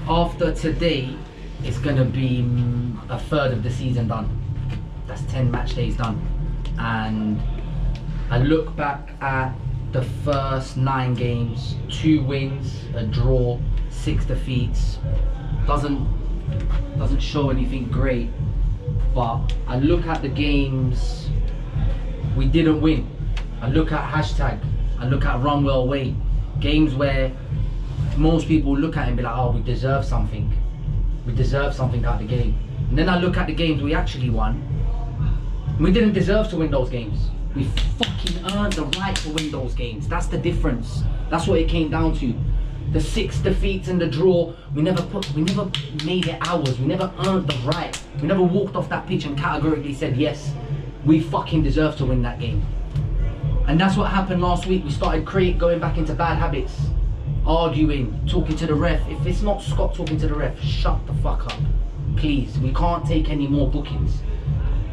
after today, it's gonna be a third of the season done. That's 10 match days done. And I look back at the first 9 games, 2 wins, a draw, 6 defeats. Doesn't show anything great, but I look at the games we didn't win. I look at hashtag, I look at run well away. Games where most people look at it and be like, oh, we deserve something. We deserve something out of the game. And then I look at the games we actually won. We didn't deserve to win those games. We fucking earned the right to win those games. That's the difference. That's what it came down to. The 6 defeats and the draw, we never made it ours. We never earned the right. We never walked off that pitch and categorically said, yes, we fucking deserve to win that game. And that's what happened last week. We started going back into bad habits. Arguing, talking to the ref. If it's not Scott talking to the ref, shut the fuck up. Please, we can't take any more bookings.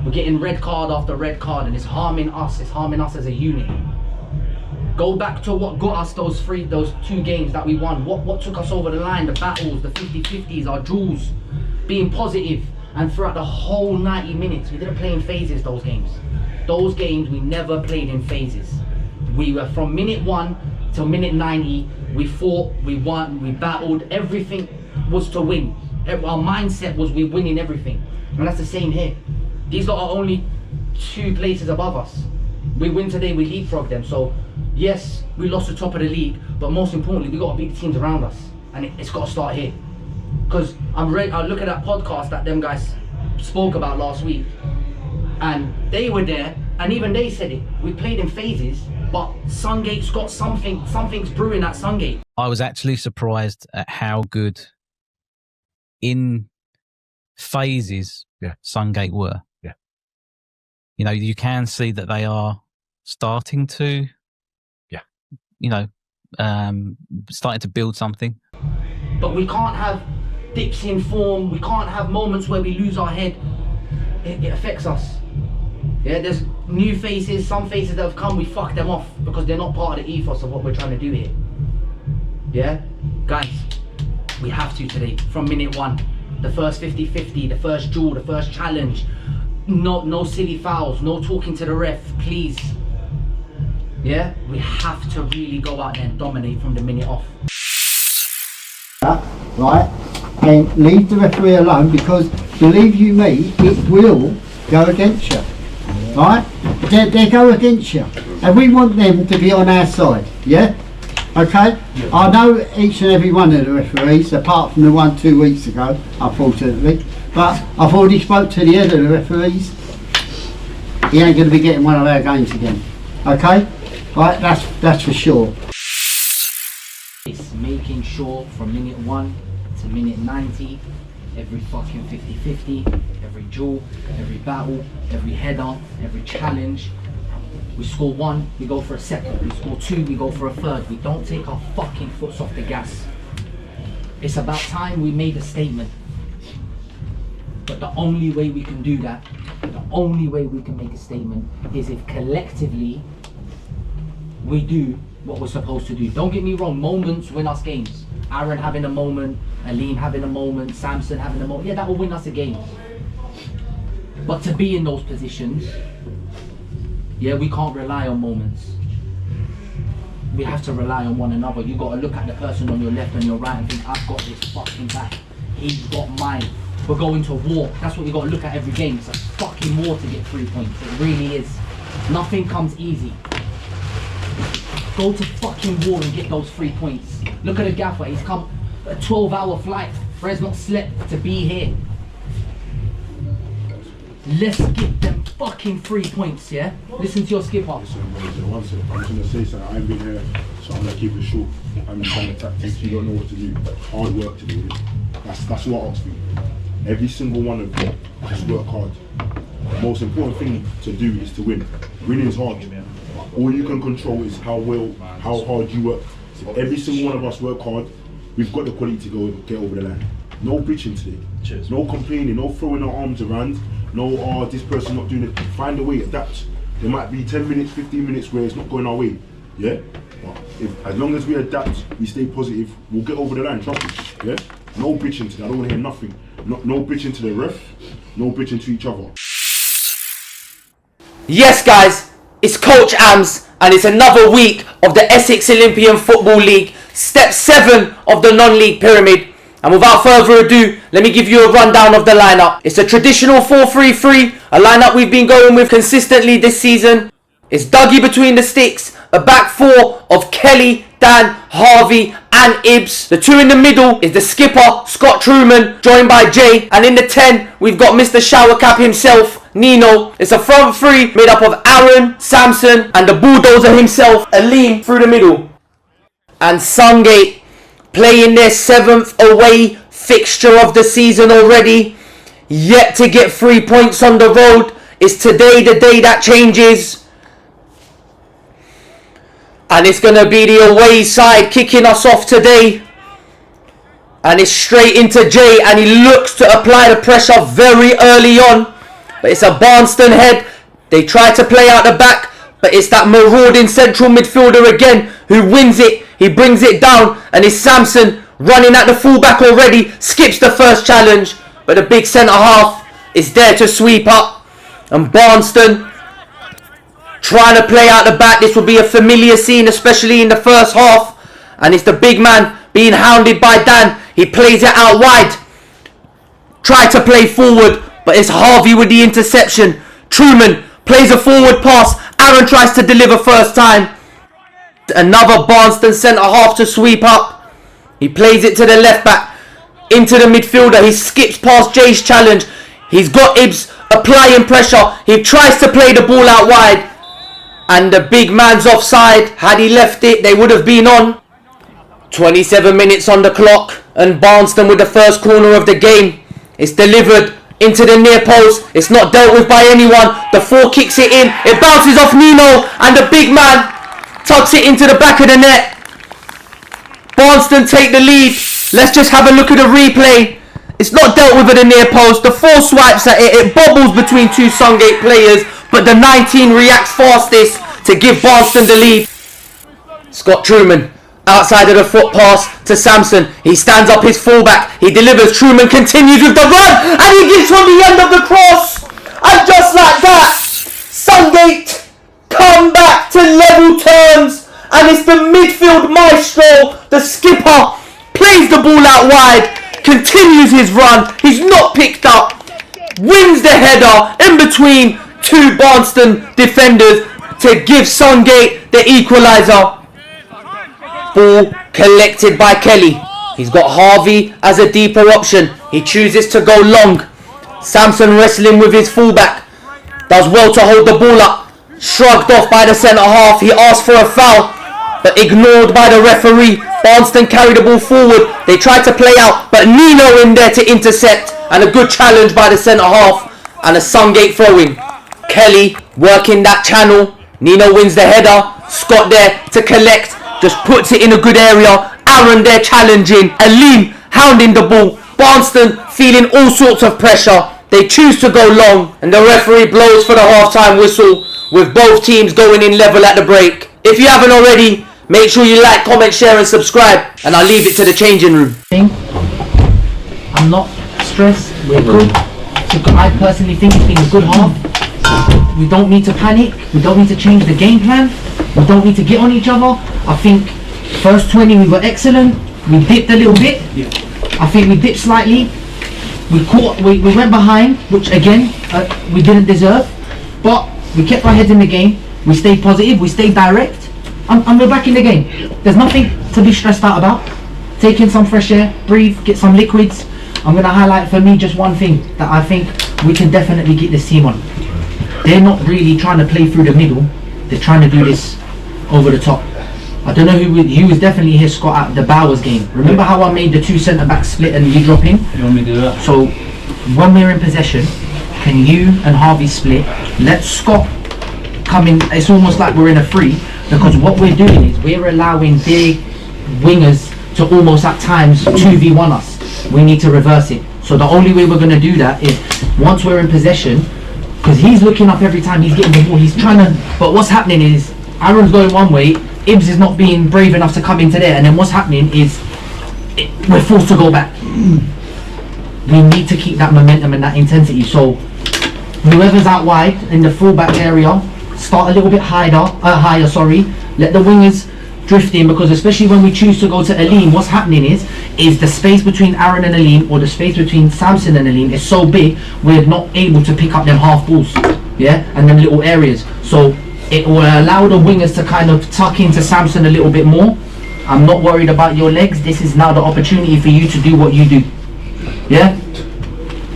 We're getting red card after red card and it's harming us as a unit. Go back to what got us those 2 games that we won. What took us over the line, the battles, the 50-50s, our duels, being positive. And throughout the whole 90 minutes, we didn't play in phases, those games. Those games, we never played in phases. We were from minute 1 till minute 90, we fought, we won, we battled, everything was to win. Our mindset was we're winning everything. And that's the same here. These are only 2 places above us. We win today, we leapfrog them. So yes, we lost the top of the league, but most importantly, we got to beat the teams around us. And it's got to start here. Because I look at that podcast that them guys spoke about last week, and they were there, and even they said it. We played in phases, but Sungate's got something's brewing at Sungate. I was actually surprised at how good in phases Sungate were. Yeah. You know, you can see that they are starting to, starting to build something. But we can't have dips in form. We can't have moments where we lose our head. It affects us. Yeah, there's new faces, some faces that have come, we fuck them off because they're not part of the ethos of what we're trying to do here. Yeah? Guys, we have to today, from minute 1. The first 50-50, the first duel, the first challenge. No silly fouls, no talking to the ref, please. Yeah? We have to really go out there and dominate from the minute off. Right? And leave the referee alone, because believe you me, it will go against you. Right? They go against you, and we want them to be on our side. Yeah? Okay? Yeah. I know each and every one of the referees, apart from the one 2 weeks ago, unfortunately. But I've already spoke to the head of the referees. He ain't going to be getting one of our games again. Okay? Right? That's for sure. It's making sure from minute 1 to minute 90, every fucking 50-50, every duel, every battle, every header, every challenge. We score 1, we go for a second. We score 2, we go for a third. We don't take our fucking foot off the gas. It's about time we made a statement. But the only way we can do that, the only way we can make a statement, is if collectively we do what we're supposed to do. Don't get me wrong, moments win us games. Aaron having a moment, Aleem having a moment, Samson having a moment, yeah, that will win us a game. But to be in those positions, yeah, we can't rely on moments. We have to rely on one another. You got to look at the person on your left and your right and think, I've got this fucking back. He's got mine. We're going to war. That's what we got to look at every game. It's a fucking war to get 3 points. It really is. Nothing comes easy. Go to fucking war and get those 3 points. Look at the gaffer. He's come a 12-hour flight. Fred's not slept to be here. Let's get them fucking 3 points, yeah? Listen to your skipper. Listen, one second. I'm just going to say something. I've been here, so I'm going to keep it short. I'm trying to tactics. You don't know what to do. Hard work to do. That's what I ask you. Every single one of you just work hard. The most important thing to do is to win. Winning is hard. All you can control is how hard you work. If every single one of us work hard, we've got the quality to get over the line. No bitching today. Cheers. No complaining, no throwing our arms around. No, this person not doing it. Find a way, adapt. There might be 10 minutes, 15 minutes where it's not going our way. Yeah? But as long as we adapt, we stay positive, we'll get over the line, trust me. Yeah? No bitching today. I don't want to hear nothing. No bitching to the ref. No bitching to each other. Yes, guys, it's Coach Ams, and it's another week of the Essex Olympian Football League, step 7 of the non-league pyramid. And without further ado, let me give you a rundown of the lineup. It's a traditional 4-3-3, a lineup we've been going with consistently this season. It's Dougie between the sticks, a back four of Kelly, Dan, Harvey and Ibs. The two in the middle is the skipper, Scott Truman, joined by Jay. And in the 10, we've got Mr. Shower Cap himself, Nino. It's a front three made up of Aaron, Samson and the bulldozer himself, Aleem, through the middle. And Sungate playing their 7th away fixture of the season already. Yet to get 3 points on the road. Is today the day that changes? And it's going to be the away side kicking us off today. And it's straight into Jay. And he looks to apply the pressure very early on. But it's a Barnston head. They try to play out the back. But it's that marauding central midfielder again who wins it. He brings it down. And it's Samson running at the fullback already. Skips the first challenge. But the big centre half is there to sweep up. And Barnston trying to play out the back. This will be a familiar scene, especially in the first half. And it's the big man being hounded by Dan. He plays it out wide. Try to play forward, but it's Harvey with the interception. Truman plays a forward pass. Aaron tries to deliver first time. Another Barnston centre half to sweep up. He plays it to the left back. Into the midfielder. He skips past Jay's challenge. He's got Ibs applying pressure. He tries to play the ball out wide. And the big man's offside. Had he left it, they would have been on. 27 minutes on the clock. And Barnston with the first corner of the game. It's delivered into the near post. It's not dealt with by anyone. The 4 kicks it in. It bounces off Nino. And the big man tucks it into the back of the net. Barnston take the lead. Let's just have a look at the replay. It's not dealt with at the near post. The 4 swipes at it. It bobbles between 2 Sungate players. But the 19 reacts fastest to give Barnston the lead. Scott Truman outside of the foot pass to Samson. He stands up his fullback. He delivers. Truman continues with the run. And he gives from the end of the cross. And just like that, Sungate come back to level terms. And it's the midfield maestro, the skipper, plays the ball out wide. Continues his run. He's not picked up. Wins the header in between 2 Barnston defenders to give Sungate the equaliser. Ball collected by Kelly. He's got Harvey as a deeper option. He chooses to go long. Samson wrestling with his fullback. Does well to hold the ball up. Shrugged off by the centre half. He asked for a foul, but ignored by the referee. Barnston carry the ball forward. They try to play out, but Nino in there to intercept. And a good challenge by the centre half. And a Sungate throw-in. Kelly working that channel. Nino wins the header. Scott there to collect. Just puts it in a good area. Aaron there challenging. Aleem hounding the ball. Barnston feeling all sorts of pressure. They choose to go long. And the referee blows for the half-time whistle. With both teams going in level at the break. If you haven't already, make sure you like, comment, share and subscribe. And I'll leave it to the changing room. I'm not stressed. We're good. I personally think it's been a good half. We don't need to panic. We don't need to change the game plan. We don't need to get on each other. I think first 20 we were excellent. We dipped a little bit. I think we dipped slightly. We went behind, which again we didn't deserve. But we kept our heads in the game. We stayed positive. We stayed direct. And we're back in the game. There's nothing to be stressed out about. Take in some fresh air, breathe, get some liquids. I'm going to highlight for me just one thing that I think we can definitely get this team on. They're not really trying to play through the middle. They're trying to do this over the top. I don't know who was definitely here, Scott, at the Bowers game. Remember how I made the 2 centre-backs split and you drop in? You want me to do that? So, when we're in possession, can you and Harvey split? Let Scott come in. It's almost like we're in a free, because what we're doing is we're allowing their wingers to almost at times 2v1 us. We need to reverse it. So the only way we're going to do that is once we're in possession, because he's looking up every time he's getting the ball, he's trying to, but what's happening is Aaron's going one way, Ibs is not being brave enough to come into there, and then what's happening is we're forced to go back. We need to keep that momentum and that intensity. So whoever's out wide in the fullback area, start a little bit higher. Sorry, let the wingers drift in, because especially when we choose to go to Alim, what's happening is the space between Aaron and Alim, or the space between Samson and Alim, is so big we're not able to pick up them half balls, yeah, and them little areas. So it will allow the wingers to kind of tuck into Samson a little bit more. I'm not worried about your legs. This is now the opportunity for you to do what you do. Yeah?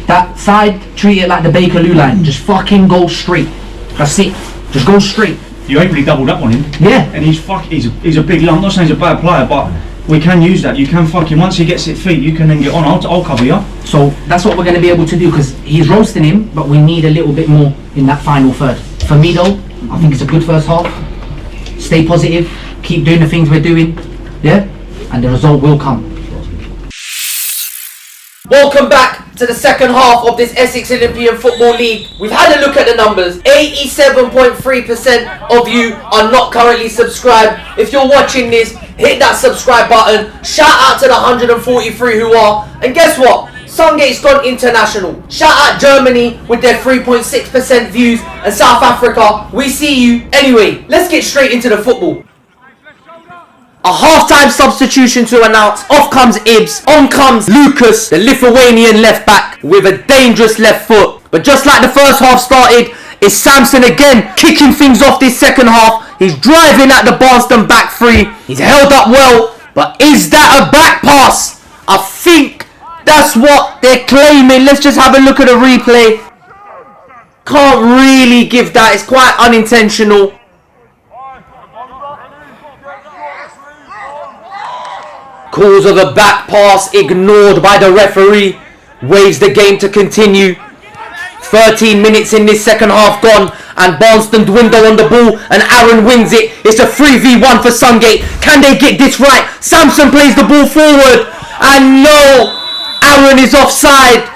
That side, treat it like the Bakerloo line. Just fucking go straight. That's it. Just go straight. You ain't really doubled up on him. Yeah. And he's a big lump. I'm not saying he's a bad player, but we can use that. You can fucking, once he gets his feet, you can then get on. I'll cover you. So that's what we're going to be able to do, because he's roasting him, but we need a little bit more in that final third. For me though, I think it's a good first half. Stay positive. Keep doing the things we're doing. Yeah? And the result will come. Welcome back to the second half of this Essex Olympian Football League. We've had a look at the numbers. 87.3% of you are not currently subscribed. If you're watching this, hit that subscribe button. Shout out to the 143 who are. And guess what? Sungate's gone international. Shout out Germany with their 3.6% views, and South Africa. We see you. Anyway, let's get straight into the football. A half-time substitution to announce. Off comes Ibs. On comes Lucas, the Lithuanian left back, with a dangerous left foot. But just like the first half started, it's Samson again kicking things off this second half. He's driving at the Barnston back three. He's held up well, but is that a back pass? I think that's what they're claiming. Let's just have a look at the replay. Can't really give that. It's quite unintentional. Calls of a back pass ignored by the referee. Waves the game to continue. 13 minutes in this second half gone, and Barnston dwindle on the ball, and Aaron wins it. It's a 3v1 for Sungate. Can they get this right? Samson plays the ball forward, and no, Aaron is offside.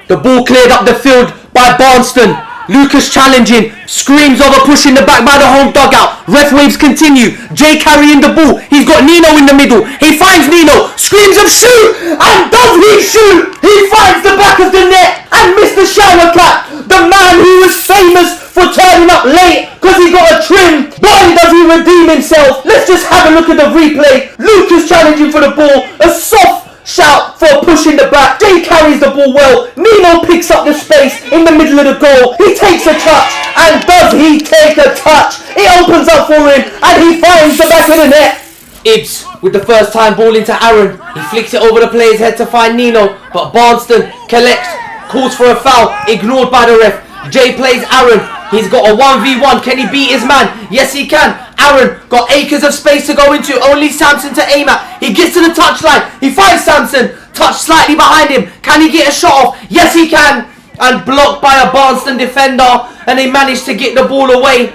The ball cleared up the field by Barnston. Lucas challenging, screams over pushing the back by the home dugout. Ref waves continue. Jay carrying the ball. He's got Nino in the middle. He finds Nino, screams of shoot, and does he shoot? He finds the back of the net and Mr. Shower Cap, the man who was famous for turning up late because he got a trim. Boy, does he redeem himself. Let's just have a look at the replay. Lucas challenging for the ball. A soft shout for pushing the back. Jay carries the ball well. Nino picks up the space in the middle of the goal. He takes a touch, and does he take a touch? It opens up for him, and he finds the back of the net. Ibs with the first time ball into Aaron. He flicks it over the player's head to find Nino, but Barnston collects, calls for a foul, ignored by the ref. Jay plays Aaron. He's got a 1v1. Can he beat his man? Yes, he can. Aaron got acres of space to go into. Only Samson to aim at. He gets to the touchline. He finds Samson. Touch slightly behind him. Can he get a shot off? Yes, he can. And blocked by a Barnston defender. And they manage to get the ball away.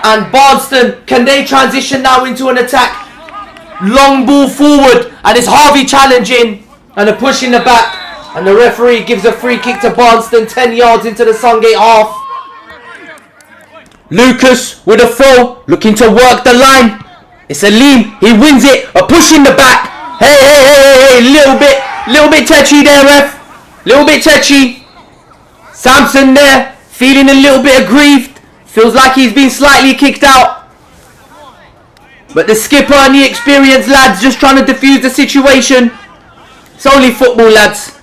And Barnston, can they transition now into an attack? Long ball forward. And it's Harvey challenging. And a push in the back. And the referee gives a free kick to Barnston 10 yards into the Sungate half. Lucas with a throw, looking to work the line. It's Alim, he wins it, a push in the back. Hey, little bit touchy there, ref. Little bit touchy. Samson there, feeling a little bit aggrieved. Feels like he's been slightly kicked out. But the skipper and the experienced lads just trying to defuse the situation. It's only football, lads.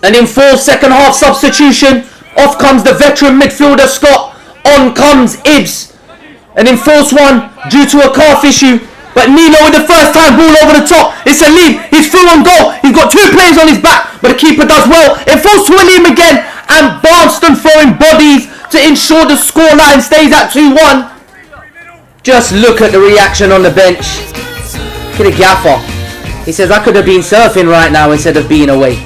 An enforced second half substitution. Off comes the veteran midfielder Scott. On comes Ibs. An enforced one due to a calf issue. But Nino with the first time ball over the top. It's a lead. He's through on goal. He's got two players on his back. But the keeper does well. Enforced to William again. And Barnston throwing bodies to ensure the scoreline stays at 2-1. Just look at the reaction on the bench. Look at the gaffer. He says, I could have been surfing right now instead of being away.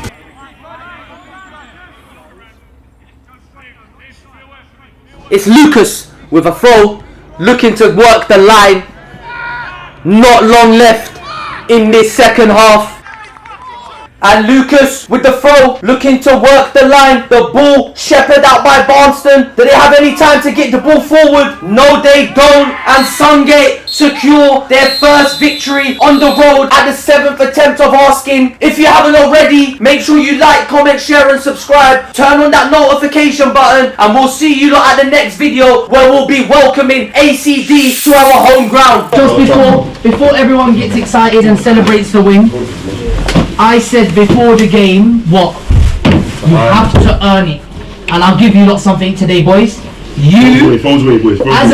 It's Lucas with a throw, looking to work the line. Not long left in this second half. And Lucas with the throw, looking to work the line. The ball shepherded out by Barnston. Do they have any time to get the ball forward? No, they don't. And Sungate secure their first victory on the road at the 7th attempt of asking. If you haven't already, make sure you like, comment, share and subscribe. Turn on that notification button and we'll see you lot at the next video where we'll be welcoming ACD to our home ground. Just before everyone gets excited and celebrates the win, I said before the game, what? You have to earn it. And I'll give you lot something today, boys. You, as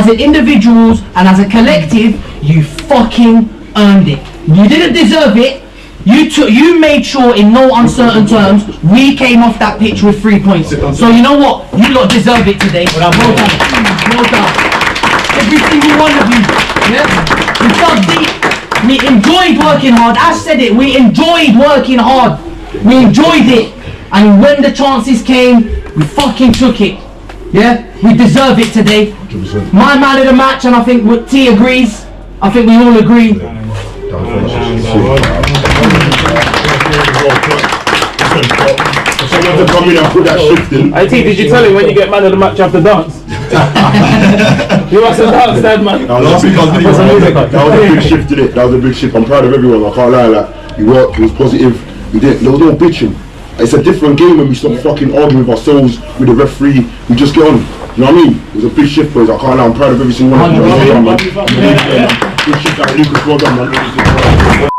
an individuals and as a collective, you fucking earned it. You didn't deserve it. You made sure in no uncertain terms we came off that pitch with 3 points. So you know what? You lot deserve it today. Well done. Well done. Every single one of you. Yeah? We dug deep. We enjoyed working hard. Ash said it. We enjoyed working hard. We enjoyed it. And when the chances came, we fucking took it. Yeah? We deserve it today. 100%. My man of the match, and I think what T agrees. I think we all agree. Someone to come in and put that shift in. Hey T, did you tell him when you get man of the match you have to dance? You must have danced then, man. That was a big shift in it. That was a big shift. I'm proud of everyone. I can't lie. Like, we worked. It was positive. We did. There was no bitching. It's a different game when we stop fucking arguing with ourselves, with the referee. We just get on. You know what I mean? It was a big shift, boys. I can't lie. I'm proud of every single one of you. Big shift out of Lucas. Well done, man.